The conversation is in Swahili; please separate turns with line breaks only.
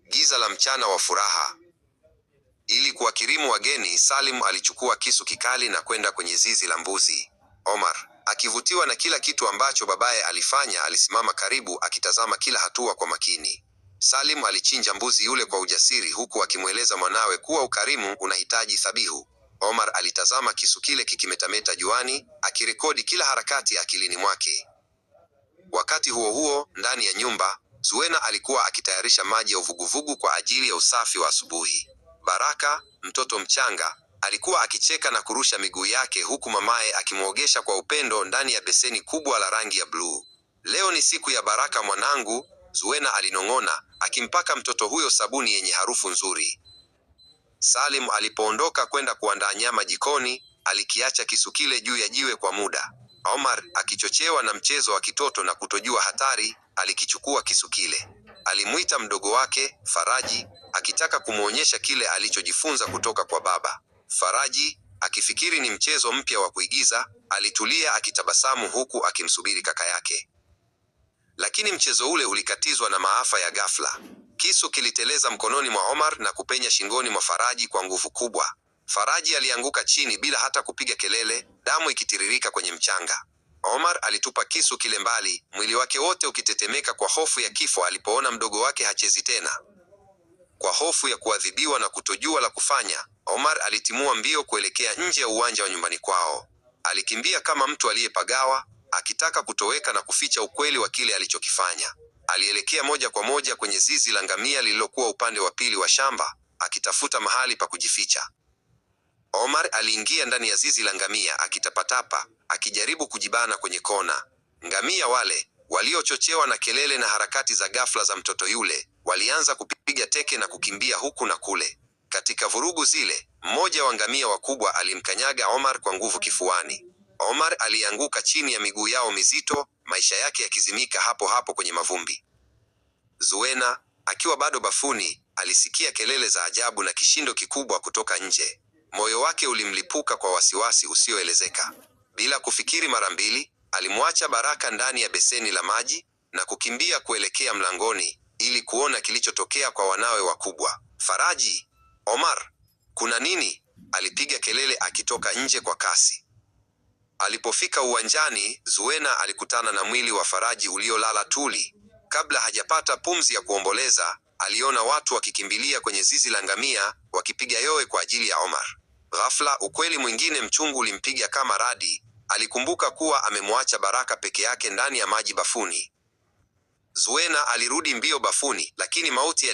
Giza la mchana wa furaha. Ili kuwakirimu wageni, Salim alichukua kisu kikali na kwenda kwenye zizi la mbuzi. Omar, akivutiwa na kila kitu ambacho babaye alifanya, alisimama karibu akitazama kila hatua kwa makini. Salim alichinja mbuzi yule kwa ujasiri, huku akimweleza mwanawe kuwa ukarimu unahitaji dhabihu. Omar alitazama kisu kile kikimetameta juani, akirekodi kila harakati akilini mwake. Wakati huo huo, ndani ya nyumba, Zuena alikuwa akitayarisha maji ya uvuguvugu kwa ajili ya usafi wa asubuhi. Baraka, mtoto mchanga, alikuwa akicheka na kurusha miguu yake, huku mamaye akimwogesha kwa upendo ndani ya beseni kubwa la rangi ya bluu. Leo ni siku ya baraka mwanangu, Zuena alinong'ona, akimpaka mtoto huyo sabuni yenye harufu nzuri. Salim alipoondoka kwenda kuandaa nyama jikoni, alikiacha kisu kile juu ya jiwe kwa muda. Omar, akichochewa na mchezo wa kitoto na kutojua hatari, alikichukua kisu kile. Alimuita mdogo wake, Faraji, akitaka kumwonyesha kile alichojifunza kutoka kwa baba. Faraji, akifikiri ni mchezo mpya wa kuigiza, alitulia akitabasamu huku akimsubiri kaka yake. Lakini mchezo ule ulikatizwa na maafa ya ghafla. Kisu kiliteleza mkononi mwa Omar na kupenya shingoni mwa Faraji kwa nguvu kubwa. Faraji alianguka chini bila hata kupiga kelele, damu ikitiririka kwenye mchanga. Omar alitupa kisu kile mbali, mwili wake wote ukitetemeka kwa hofu ya kifo alipoona mdogo wake hachezi tena. Kwa hofu ya kuadhibiwa na kutojua la kufanya, Omar alitimua mbio kuelekea nje ya uwanja wa nyumbani kwao. Alikimbia kama mtu aliyepagawa, akitaka kutoweka na kuficha ukweli wa kile alichokifanya. Alielekea moja kwa moja kwenye zizi la ngamia lililokuwa upande wa pili wa shamba, akitafuta mahali pa kujificha. Omar aliingia ndani ya zizi la ngamia akitapatapa, akijaribu kujibana kwenye kona. Ngamia wale, waliochochewa na kelele na harakati za ghafla za mtoto yule, walianza kupiga teke na kukimbia huku na kule. Katika vurugu zile, mmoja wa ngamia wakubwa alimkanyaga Omar kwa nguvu kifuani. Omar alianguka chini ya miguu yao mizito, maisha yake yakizimika hapo hapo kwenye mavumbi. Zuena, akiwa bado bafuni, alisikia kelele za ajabu na kishindo kikubwa kutoka nje. Moyo wake ulimlipuka kwa wasiwasi usioelezeka. Bila kufikiri mara mbili, alimwacha Baraka ndani ya beseni la maji na kukimbia kuelekea mlangoni ili kuona kilichotokea kwa wanawe wakubwa. Faraji, Omar, kuna nini? Alipiga kelele akitoka nje kwa kasi. Alipofika uwanjani, Zuena alikutana na mwili wa Faraji uliolala tuli. Kabla hajapata pumzi ya kuomboleza, aliona watu wakikimbilia kwenye zizi la ngamia, wakipiga yowe kwa ajili ya Omar. Ghafla, ukweli mwingine mchungu ulimpiga kama radi. Alikumbuka kuwa amemwacha Baraka peke yake ndani ya maji bafuni. Zuena alirudi mbio bafuni, lakini mauti